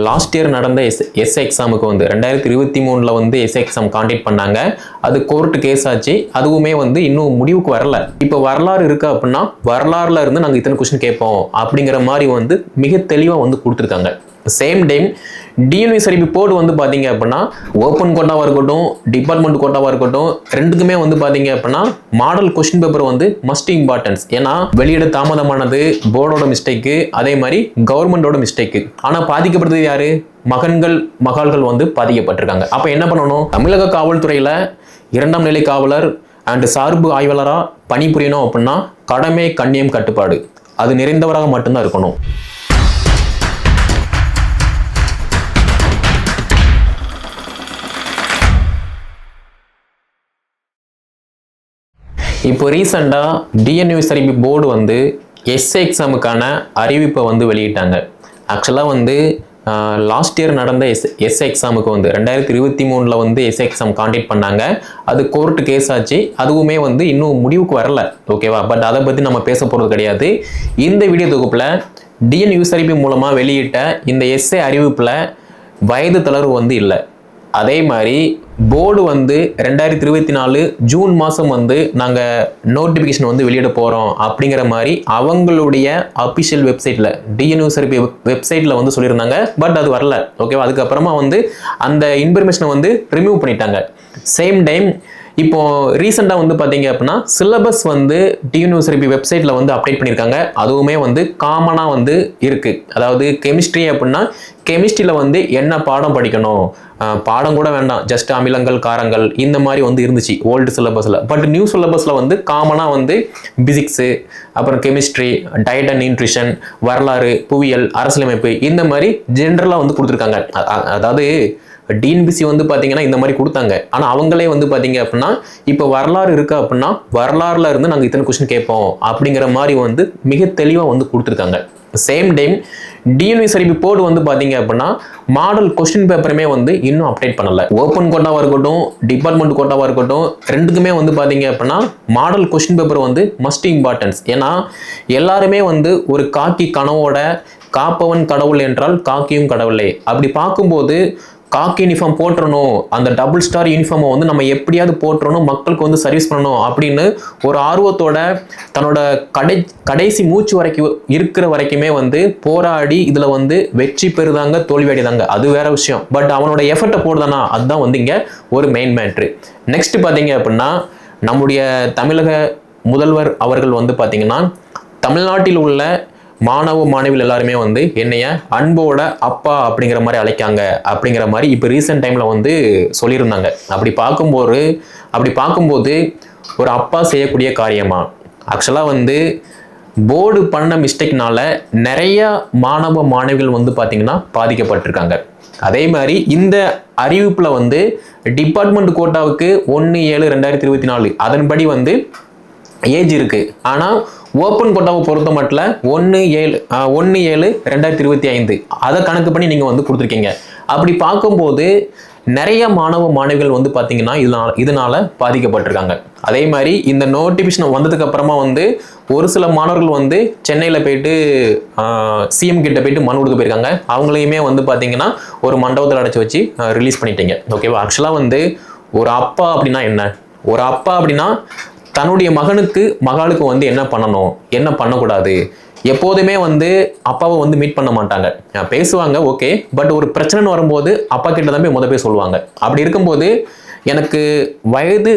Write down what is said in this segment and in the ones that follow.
Last year நடந்த S A எக்ஸாமுக்கு வந்து 2023 வந்து எஸ்ஏ எக்ஸாம் காண்டக்ட் பண்ணாங்க. அது கோர்ட்டு கேஸ் ஆச்சு. அதுவுமே வந்து இன்னும் முடிவுக்கு வரல. இப்போ வரலாறு இருக்கு அப்படின்னா வரலாறுல இருந்து நாங்கள் இத்தனை கொஸ்டின் கேட்போம் அப்படிங்கிற மாதிரி வந்து மிக தெளிவாக வந்து கொடுத்துருக்காங்க. சேம் டைம் டிஎன்யூஎஸ்ஆர்பி போர்டு வந்து பார்த்தீங்க அப்படின்னா ஓப்பன் கோட்டாவாக இருக்கட்டும், டிபார்ட்மெண்ட் கோட்டாவாக இருக்கட்டும், ரெண்டுக்குமே வந்து பார்த்தீங்க அப்படின்னா மாடல் கொஸ்டின் பேப்பர் வந்து மஸ்ட் இம்பார்ட்டன்ஸ். ஏன்னா வெளியிட தாமதமானது போர்டோட மிஸ்டேக்கு, அதே மாதிரி கவர்மெண்டோட மிஸ்டேக்கு. ஆனால் பாதிக்கப்படுறது யாரு? மகள்கள் வந்து பாதிக்கப்பட்டிருக்காங்க. அப்போ என்ன பண்ணணும்? தமிழக காவல்துறையில் 2ஆம் நிலை காவலர் அண்ட் சார்பு ஆய்வாளராக பணிபுரியணும் அப்படின்னா கடமை, கண்ணியம், கட்டுப்பாடு அது நிறைந்தவராக மட்டும்தான் இருக்கணும். இப்போ ரீசெண்டாக டிஎன்யூஎஸ்ஆர்பி போர்டு வந்து எஸ்ஏ எக்ஸாமுக்கான அறிவிப்பை வந்து வெளியிட்டாங்க. ஆக்சுவலாக வந்து லாஸ்ட் இயர் நடந்த எஸ்ஏ எக்ஸாமுக்கு வந்து 2023 வந்து எஸ்ஏ எக்ஸாம் காண்டக்ட் பண்ணாங்க. அது கோர்ட்டு கேஸ் ஆச்சு. அதுவுமே வந்து இன்னும் முடிவுக்கு வரல. ஓகேவா? பட் அதை பற்றி நம்ம பேச போகிறது கிடையாது. இந்த வீடியோ தொகுப்பில் டிஎன்யூஎஸ்ஆர்பி மூலமாக வெளியிட்ட இந்த எஸ்ஏ அறிவிப்பில் வயது தளர்வு வந்து இல்லை. அதே மாதிரி போர்டு வந்து 2024 ஜூன் மாதம் வந்து நாங்கள் நோட்டிஃபிகேஷன் வந்து வெளியிட போகிறோம் அப்படிங்கிற மாதிரி அவங்களுடைய அஃபிஷியல் வெப்சைட்டில் டிஎன்யூஎஸ்ஆர்பி வெப்சைட்டில் வந்து சொல்லியிருந்தாங்க. பட் அது வரல. ஓகேவா? அதுக்கப்புறமா வந்து அந்த இன்ஃபர்மேஷனை வந்து ரிமூவ் பண்ணிட்டாங்க. சேம் டைம் இப்போ ரீசெண்டாக வந்து பார்த்தீங்க அப்படின்னா சிலபஸ் வந்து டிஎன்யூஎஸ்ஆர்பி வெப்சைட்டில் வந்து அப்டேட் பண்ணியிருக்காங்க. அதுவுமே வந்து காமனாக வந்து இருக்குது. அதாவது கெமிஸ்ட்ரி அப்படின்னா கெமிஸ்ட்ரியில் வந்து என்ன பாடம் படிக்கணும், பாடம் கூட வேண்டாம், ஜஸ்ட் அமிலங்கள், காரங்கள் இந்த மாதிரி வந்து இருந்துச்சு ஓல்டு சிலபஸில். பட் நியூ சிலபஸில் வந்து காமனாக வந்து பிசிக்ஸு, அப்புறம் கெமிஸ்ட்ரி, டயட் அண்ட் நியூட்ரிஷன், வரலாறு, புவியியல், அரசியலமைப்பு இந்த மாதிரி ஜென்ரலாக வந்து கொடுத்துருக்காங்க. அதாவது டிஎன்பிசி வந்து பார்த்தீங்கன்னா இந்த மாதிரி கொடுத்தாங்க. ஆனால் அவங்களே வந்து பார்த்தீங்க அப்படின்னா இப்போ வரலாறு இருக்கு அப்படின்னா வரலாறுல இருந்து நாங்கள் இத்தனை கொஸ்டின் கேட்போம் அப்படிங்கிற மாதிரி வந்து மிக தெளிவாக வந்து கொடுத்துருக்காங்க. சேம் டைம் டிஎன்யூஎஸ்ஆர்பி போர்டு வந்து பார்த்தீங்க அப்படின்னா மாடல் கொஸ்டின் பேப்பருமே வந்து இன்னும் அப்டேட் பண்ணல. ஓப்பன் கோட்டாவாக இருக்கட்டும், டிபார்ட்மெண்ட் கோட்டாவாக இருக்கட்டும், ரெண்டுக்குமே வந்து பார்த்தீங்க அப்படின்னா மாடல் கொஸ்டின் பேப்பர் வந்து மஸ்ட் இம்பார்ட்டன்ஸ். ஏன்னா எல்லாருமே வந்து ஒரு காக்கி கனவோட காப்பவன் கடவுள் என்றால் காக்கியும் கடவுளே. அப்படி பார்க்கும்போது காக்கி யூனிஃபார்ம் போட்டுறணும், அந்த டபுள் ஸ்டார் யூனிஃபார்மை வந்து நம்ம எப்படியாவது போட்டுறணும், மக்களுக்கு வந்து சர்வீஸ் பண்ணணும் அப்படின்னு ஒரு ஆர்வத்தோட தன்னோட கடைசி மூச்சு வரைக்கும் இருக்கிற வரைக்குமே வந்து போராடி இதில் வந்து வெற்றி பெறுதாங்க, தோல்வி அடைதாங்க, அது வேற விஷயம். பட் அவனோட எஃபர்ட்டை போடுதானா, அதுதான் வந்து இங்கே ஒரு மெயின் மேட்ரு. நெக்ஸ்ட் பார்த்தீங்க அப்படின்னா நம்முடைய தமிழக முதல்வர் அவர்கள் வந்து பார்த்தீங்கன்னா தமிழ்நாட்டில் உள்ள மாணவ மாணவிகள் எல்லாருமே வந்து என்னைய அன்போட அப்பா அப்படிங்கிற மாதிரி அழைக்காங்க அப்படிங்கிற மாதிரி இப்போ ரீசெண்ட் டைமில் வந்து சொல்லியிருந்தாங்க. அப்படி பார்க்கும்போது ஒரு அப்பா செய்யக்கூடிய காரியமா? ஆக்சுவலாக வந்து போர்டு பண்ண மிஸ்டேக்னால நிறைய மாணவ மாணவிகள் வந்து பார்த்தீங்கன்னா பாதிக்கப்பட்டிருக்காங்க. அதே மாதிரி இந்த அறிவிப்பில் வந்து டிபார்ட்மெண்ட் கோட்டாவுக்கு 1/7/2024 அதன்படி வந்து ஏஜ் இருக்கு. ஆனால் ஓப்பன் கோட்டாவை பொறுத்த மட்டும் 1/7/2025 அதை கணக்கு பண்ணி நீங்கள் வந்து கொடுத்துருக்கீங்க. அப்படி பார்க்கும்போது நிறைய மாணவ மாணவிகள் வந்து பார்த்தீங்கன்னா இதனால பாதிக்கப்பட்டிருக்காங்க. அதே மாதிரி இந்த நோட்டிஃபிகேஷன் வந்ததுக்கு அப்புறமா வந்து ஒரு சில மாணவர்கள் வந்து சென்னையில் போயிட்டு சிஎம் கிட்ட போயிட்டு மனு கொடுக்க போயிருக்காங்க. அவங்களையுமே வந்து பார்த்தீங்கன்னா ஒரு மண்டபத்தில் அடைச்சி வச்சு ரிலீஸ் பண்ணிட்டீங்க. ஓகேவா? ஆக்சுவலாக வந்து ஒரு அப்பா அப்படின்னா என்ன? ஒரு அப்பா அப்படின்னா தன்னுடைய மகளுக்கு வந்து என்ன பண்ணணும், என்ன பண்ணக்கூடாது, எப்போதுமே வந்து அப்பாவை வந்து மீட் பண்ண மாட்டாங்க. பேசுவாங்க, ஓகே, பட் ஒரு பிரச்சனைன்னு வரும்போது அப்பா கிட்ட தான் போய் போய் சொல்லுவாங்க. அப்படி இருக்கும்போது எனக்கு வயது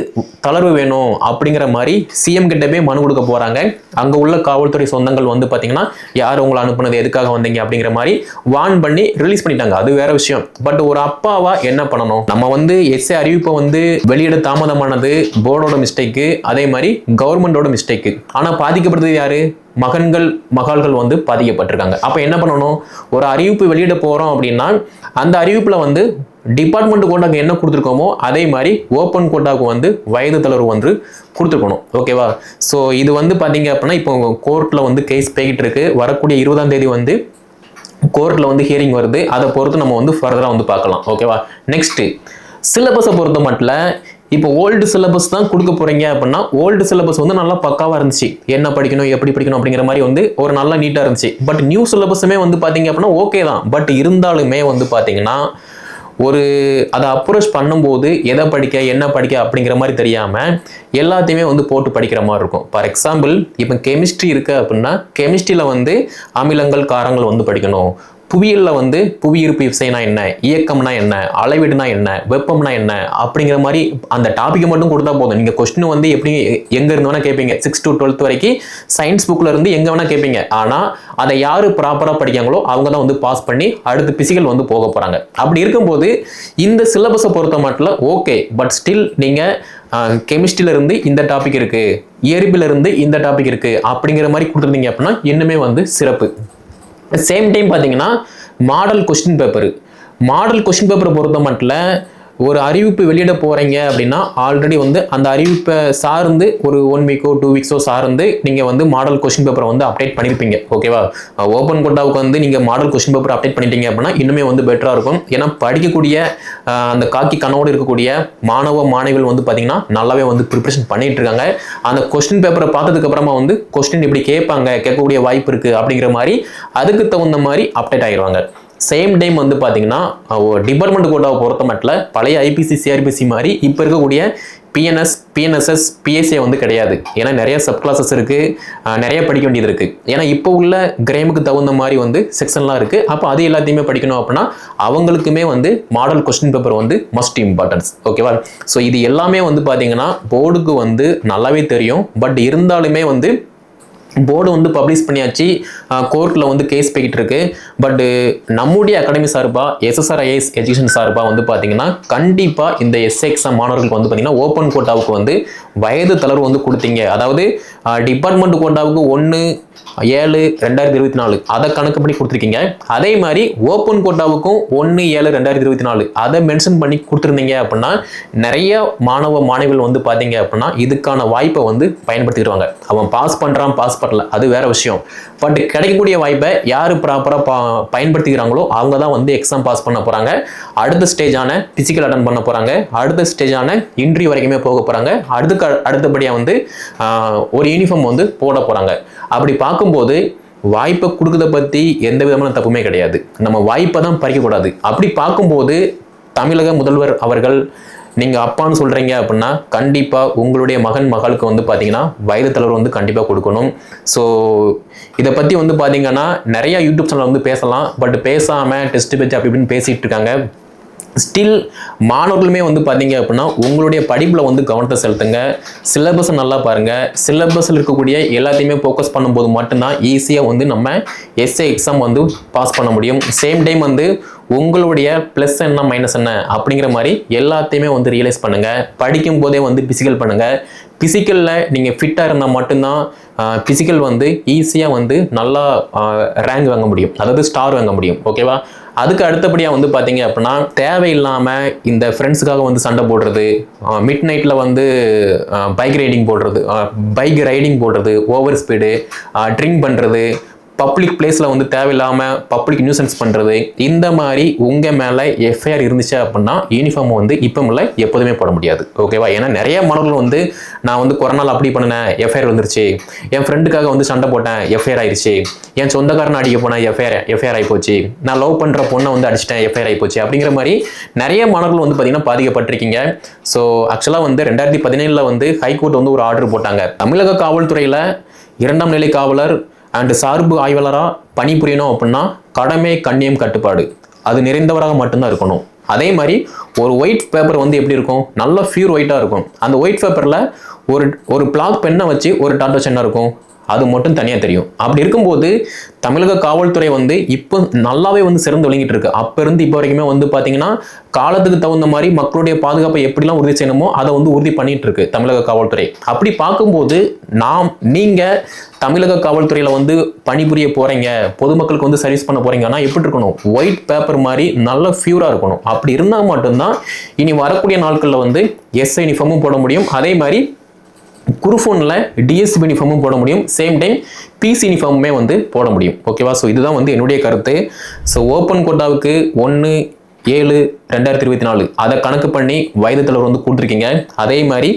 தளர்வு வேணும் அப்படிங்கிற மாதிரி சிஎம் கிட்ட போய் மனு கொடுக்க போறாங்க. அங்க உள்ள காவல்துறை சொந்தங்கள் வந்து பாத்தீங்கன்னா யார் உங்களை அனுப்புனது, எதுக்காக வந்தீங்க அப்படிங்கிற மாதிரி வார்ன் பண்ணி ரிலீஸ் பண்ணிட்டாங்க. அது வேற விஷயம். பட் ஒரு அப்பாவா என்ன பண்ணணும்? நம்ம வந்து எஸ்ஏ அறிவிப்பை வந்து வெளியிட தாமதமானது போர்டோட மிஸ்டேக்கு, அதே மாதிரி கவர்மெண்டோட மிஸ்டேக்கு. ஆனா பாதிக்கப்படுறது யாரு? மகள்கள் வந்து பாதிக்கப்பட்டிருக்காங்க. அப்ப என்ன பண்ணணும்? ஒரு அறிவிப்பு வெளியிட போறோம் அப்படின்னா அந்த அறிவிப்புல வந்து டிபார்ட்மெண்ட் கோட்டாக்கு என்ன கொடுத்துருக்கோமோ அதே மாதிரி ஓப்பன் கோட்டாவுக்கு வந்து வயது தளர்வு வந்து கொடுத்துருக்கணும். ஓகேவா? ஸோ இது வந்து பார்த்தீங்க அப்படின்னா இப்போ கோர்ட்டில் வந்து கேஸ் போய்கிட்டு இருக்கு. வரக்கூடிய 20ஆம் தேதி வந்து கோர்ட்டில் வந்து ஹியரிங் வருது. அதை பொறுத்து நம்ம வந்து ஃபர்தராக வந்து பார்க்கலாம். ஓகேவா? நெக்ஸ்ட் சிலபஸை பொறுத்த மட்டும் இப்போ ஓல்டு சிலபஸ் தான் கொடுக்க போறீங்க அப்படின்னா ஓல்டு சிலபஸ் வந்து நல்லா பக்காவா இருந்துச்சு, என்ன படிக்கணும் எப்படி படிக்கணும் அப்படிங்கிற மாதிரி வந்து ஒரு நல்லா நீட்டா இருந்துச்சு. பட் நியூ சிலபஸுமே வந்து பாத்தீங்க அப்படின்னா ஓகே தான். பட் இருந்தாலுமே வந்து பாத்தீங்கன்னா ஒரு அதை அப்ரோச் பண்ணும்போது எதை படிக்க என்ன படிக்க அப்படிங்கிற மாதிரி தெரியாமல் எல்லாத்தையுமே வந்து போட்டு படிக்கிற மாதிரி இருக்கும். ஃபார் எக்ஸாம்பிள் இப்போ கெமிஸ்ட்ரி இருக்கு அப்படின்னா கெமிஸ்ட்ரியில் வந்து அமிலங்கள் காரங்கள் வந்து படிக்கணும். புவியியலில் வந்து புவியீர்ப்பு விசைனா என்ன, இயக்கம்னா என்ன, அளவீடுனா என்ன, வெப்பம்னா என்ன அப்படிங்கிற மாதிரி அந்த டாப்பிக்கை மட்டும் கொடுத்தா போதும். நீங்கள் கொஸ்டின் வந்து எப்படி எங்கே இருந்து வேணால் கேட்பீங்க. 6 to 12 வரைக்கும் சயின்ஸ் புக்கில் இருந்து எங்கே வேணால் கேட்பீங்க. ஆனால் அதை யார் ப்ராப்பராக படிக்காங்களோ அவங்க தான் வந்து பாஸ் பண்ணி அடுத்து பிசிக்கல் வந்து போக போகிறாங்க. அப்படி இருக்கும்போது இந்த சிலபஸை பொறுத்த மட்டும் ஓகே. பட் ஸ்டில் நீங்கள் கெமிஸ்ட்ரியில இருந்து இந்த டாபிக் இருக்கு, இயற்பியல இருந்து இந்த டாபிக் இருக்கு அப்படிங்கிற மாதிரி கொடுத்துருந்தீங்க அப்படின்னா இன்னுமே வந்து சிறப்பு. சேம் டைம் பார்த்தீங்கன்னா மாடல் கொஸ்டின் பேப்பரை பொறுத்த மட்டும் ஒரு அறிவிப்பு வெளியிட போறீங்க அப்படின்னா ஆல்ரெடி வந்து அந்த அறிவிப்பை சார்ந்து ஒரு 1 வீக்கோ 2 வீக்ஸோ சார்ந்து நீங்கள் வந்து மாடல் கொஸ்டின் பேப்பரை வந்து அப்டேட் பண்ணியிருப்பீங்க. ஓகேவா? ஓப்பன் கோட்டாவுக்கு வந்து நீங்கள் மாடல் கொஸ்டின் பேப்பர் அப்டேட் பண்ணிட்டீங்க அப்படின்னா இன்னுமே வந்து பெட்டராக இருக்கும். ஏன்னா படிக்கக்கூடிய அந்த காக்கி கனவோடு இருக்கக்கூடிய மாணவ மாணவிகள் வந்து பார்த்தீங்கன்னா நல்லாவே வந்து ப்ரிப்பரேஷன் பண்ணிட்டு இருக்காங்க. அந்த கொஸ்டின் பேப்பரை பார்த்ததுக்கு அப்புறமா வந்து கொஸ்டின் இப்படி கேட்கக்கூடிய வாய்ப்பு இருக்கு அப்படிங்கிற மாதிரி அதுக்கு தகுந்த மாதிரி அப்டேட் ஆயிடுவாங்க. சேம் டைம் வந்து பார்த்தீங்கன்னா டிபார்ட்மெண்ட் கோட்டாவை பொறுத்த மட்டும் பழைய ஐபிசி சிஆர்பிசி மாதிரி இப்போ இருக்கக்கூடிய பிஎன்எஸ் பிஎன்எஸ்எஸ் பிஎஸ்ஏ வந்து கிடையாது. ஏன்னா நிறைய சப் கிளாஸஸ் இருக்குது, நிறைய படிக்க வேண்டியது இருக்குது. ஏன்னா இப்போ உள்ள கிரேமுக்கு தகுந்த மாதிரி வந்து செக்ஷன்லாம் இருக்குது. அப்போ அது எல்லாத்தையுமே படிக்கணும் அப்படின்னா அவங்களுக்குமே வந்து மாடல் கொஸ்டின் பேப்பர் வந்து மஸ்ட் இம்பார்ட்டன்ஸ். ஓகேவா? ஸோ இது எல்லாமே வந்து பார்த்தீங்கன்னா போர்டுக்கு வந்து நல்லாவே தெரியும். பட் இருந்தாலுமே வந்து போர்டு வந்து பப்ளிஷ் பண்ணியாச்சு, கோர்ட்டில் வந்து கேஸ் போய்கிட்டு இருக்கு. பட் நம்முடைய அகாடமி சார்பாக SSRIS எஜுகேஷன் சார்பாக வந்து பார்த்தீங்கன்னா கண்டிப்பாக இந்த எஸ்ஏ எக்ஸாம் மாணவர்களுக்கு வந்து பார்த்தீங்கன்னா ஓப்பன் கோட்டாவுக்கு வந்து வயது தளர்வு வந்து கொடுத்தீங்க. அதாவது டிபார்ட்மெண்ட் கோட்டாவுக்கு 1/7/2024 அதை கணக்கு பண்ணி கொடுத்துருக்கீங்க. அதே மாதிரி ஓப்பன் கோட்டாவுக்கும் 1/7/2024 அதை மென்ஷன் பண்ணி கொடுத்துருந்தீங்க அப்படின்னா நிறைய மாணவ மாணவிகள் வந்து பார்த்தீங்க அப்படின்னா இதுக்கான வாய்ப்பை வந்து பயன்படுத்திடுவாங்க. அவன் பாஸ் பண்ணுறான் பாஸ் பண்ணல அது வேற விஷயம். பட் கிடைக்கக்கூடிய வாய்ப்பை யார் ப்ராப்பராக பயன்படுத்திக்கிறாங்களோ அவங்க தான் வந்து எக்ஸாம் பாஸ் பண்ண போகிறாங்க. அடுத்த ஸ்டேஜான பிசிக்கல் அட்டன் பண்ண போகிறாங்க. அடுத்த ஸ்டேஜான இன்டர்வியூ வரைக்குமே போக போகிறாங்க. அடுத்தபடியாக வந்து ஒரு யூனிஃபார்ம் வந்து போட போகிறாங்க. அப்படி பார்க்கும்போது வாய்ப்பை கொடுக்கறத பற்றி எந்த விதமான தப்புமே கிடையாது. நம்ம வாய்ப்பை தான் பறிக்கக்கூடாது. அப்படி பார்க்கும்போது தமிழக முதல்வர் அவர்கள் நீங்கள் அப்பான்னு சொல்கிறீங்க அப்படின்னா கண்டிப்பாக உங்களுடைய மகன் மகளுக்கு வந்து பார்த்தீங்கன்னா வயது தளர்வு வந்து கண்டிப்பாக கொடுக்கணும். ஸோ இதை பற்றி வந்து பார்த்தீங்கன்னா நிறைய யூடியூப் சேனல் வந்து பேசலாம். பட் பேசாமல் டெஸ்ட் பேச்சு அப்படி இப்படின்னு பேசிகிட்டு இருக்காங்க. ஸ்டில் மாணவர்களுமே வந்து பார்த்தீங்க அப்படின்னா உங்களுடைய படிப்பில் வந்து கவனத்தை செலுத்துங்க. சிலபஸை நல்லா பாருங்கள். சிலபஸில் இருக்கக்கூடிய எல்லாத்தையுமே ஃபோக்கஸ் பண்ணும்போது மட்டும்தான் ஈஸியாக வந்து நம்ம எஸ்ஏ எக்ஸாம் வந்து பாஸ் பண்ண முடியும். சேம் டைம் வந்து உங்களுடைய ப்ளஸ் என்ன மைனஸ் என்ன அப்படிங்கிற மாதிரி எல்லாத்தையுமே வந்து ரியலைஸ் பண்ணுங்கள். படிக்கும் போதே வந்து பிசிக்கல் பண்ணுங்கள். பிசிக்கலில் நீங்கள் ஃபிட்டாக இருந்தால் மட்டும்தான் பிசிக்கல் வந்து ஈஸியாக வந்து நல்லா ரேங்க் வாங்க முடியும், அதாவது ஸ்டார் வாங்க முடியும். ஓகேவா? அதுக்கு அடுத்தபடியாக வந்து பார்த்தீங்க அப்படின்னா தேவையில்லாமல் இந்த ஃப்ரெண்ட்ஸுக்காக வந்து சண்டை போடுறது, மிட் நைட்டில் வந்து பைக் ரைடிங் போடுறது, ஓவர் ஸ்பீடு, ட்ரிங்க் பண்ணுறது, பப்ளிக் பிளேஸில் வந்து தேவையில்லாமல் பப்ளிக் நியூசன்ஸ் பண்ணுறது, இந்த மாதிரி உங்கள் மேலே எஃப்ஐஆர் இருந்துச்சு அப்படின்னா யூனிஃபார்ம் வந்து இப்போ இல்லை எப்போதுமே போட முடியாது. ஓகேவா? ஏன்னா நிறைய மாணவர்கள் வந்து நான் வந்து கொரோனாவில் அப்படி பண்ணினேன் எஃப்ஐஆர் வந்துருச்சு, என் ஃப்ரெண்டுக்காக வந்து சண்டை போட்டேன் எஃப்ஐஆர் ஆயிடுச்சு, என் சொந்தக்காரனை அடிக்க போனேன் எஃப்ஐஆர் ஆகிப்போச்சு, நான் லவ் பண்ணுற பொண்ணை வந்து அடிச்சிட்டேன் எஃப்ஐஆர் ஆகிப்போச்சு அப்படிங்கிற மாதிரி நிறைய மாணவர்கள் வந்து பார்த்தீங்கன்னா பாதிக்கப்பட்டிருக்கீங்க. ஸோ ஆக்சுவலாக வந்து 2017 வந்து ஹைகோர்ட் வந்து ஒரு ஆர்டர் போட்டாங்க. தமிழக காவல்துறையில் 2ஆம் நிலை காவலர் அண்ட் சார்பு ஆய்வாளராக பணிபுரியணும் அப்படின்னா கடமை கண்ணியம் கட்டுப்பாடு அது நிறைந்தவராக மட்டும்தான் இருக்கணும். அதே மாதிரி ஒரு ஒயிட் பேப்பர் வந்து எப்படி இருக்கும், நல்ல பியூர் ஒயிட்டாக இருக்கும். அந்த ஒயிட் பேப்பரில் ஒரு பிளாக் பெண்ணை வச்சு ஒரு டாட்டோ என்ன இருக்கும் அது மட்டும் தனியாக தெரியும். அப்படி இருக்கும்போது தமிழக காவல்துறை வந்து இப்போ நல்லாவே வந்து சிறந்து விளங்கிட்டு இருக்கு. அப்போ இருந்து இப்போ வரைக்குமே வந்து பார்த்தீங்கன்னா காலத்துக்கு தகுந்த மாதிரி மக்களுடைய பாதுகாப்பை எப்படிலாம் உறுதி செய்யணுமோ அதை வந்து உறுதி பண்ணிட்டு இருக்கு தமிழக காவல்துறை. அப்படி பார்க்கும்போது நீங்கள் தமிழக காவல்துறையில் வந்து பணிபுரிய போறீங்க, பொதுமக்களுக்கு வந்து சர்வீஸ் பண்ண போறீங்கன்னா எப்படி இருக்கணும், ஒயிட் பேப்பர் மாதிரி நல்ல பியூராக இருக்கணும். அப்படி இருந்தால் மட்டும்தான் இனி வரக்கூடிய நாட்களில் வந்து எஸ்ஐ யூனிஃபார்மும் போட முடியும். அதே மாதிரி குருஃபோனில் டிஎஸ்பி யூனிஃபார்மும் போட முடியும். சேம் டைம் பிசி யூனிஃபார்முமே வந்து போட முடியும். ஓகேவா? ஸோ இதுதான் வந்து என்னுடைய கருத்து. ஸோ ஓப்பன் கோட்டாவுக்கு 1 7/2024 அதை கணக்கு பண்ணி வயது தளர்வு வந்து கொடுத்துருக்கீங்க. அதே மாதிரி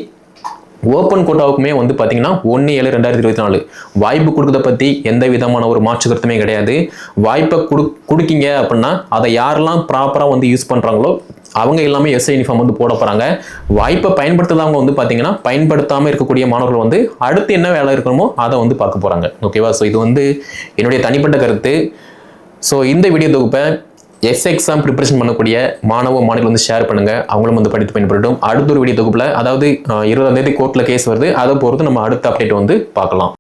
ஓப்பன் கோட்டாவுக்குமே வந்து பார்த்தீங்கன்னா 1/7/2024 வாய்ப்பு கொடுக்கறத பற்றி எந்த விதமான ஒரு மாற்று கருத்துமே கிடையாது. வாய்ப்பை கொடுக்கீங்க அப்படின்னா அதை யாரெல்லாம் ப்ராப்பராக வந்து யூஸ் பண்ணுறாங்களோ அவங்க எல்லாமே எஸ்ஐ யூனிஃபார்ம் வந்து போட போகிறாங்க. வாய்ப்பை பயன்படுத்தாதவங்க வந்து பார்த்தீங்கன்னா பயன்படுத்தாமல் இருக்கக்கூடிய மாணவர்கள் வந்து அடுத்து என்ன வேலை இருக்கணுமோ அதை வந்து பார்க்க போகிறாங்க. ஓகேவா? ஸோ இது வந்து என்னுடைய தனிப்பட்ட கருத்து. ஸோ இந்த வீடியோ தொகுப்பை எஸ் எக்ஸாம் ப்ரிப்பரேஷன் பண்ணக்கூடிய மாணவ மாணவர்கள் வந்து ஷேர் பண்ணுங்க, அவங்களும் வந்து படித்து பயன்படட்டும். அடுத்த ஒரு வீடியோ தொகுப்பில், அதாவது 20ஆம் தேதி கோர்ட்டில் கேஸ் வருது, அதை பொறுத்து நம்ம அடுத்த அப்டேட் வந்து பார்க்கலாம்.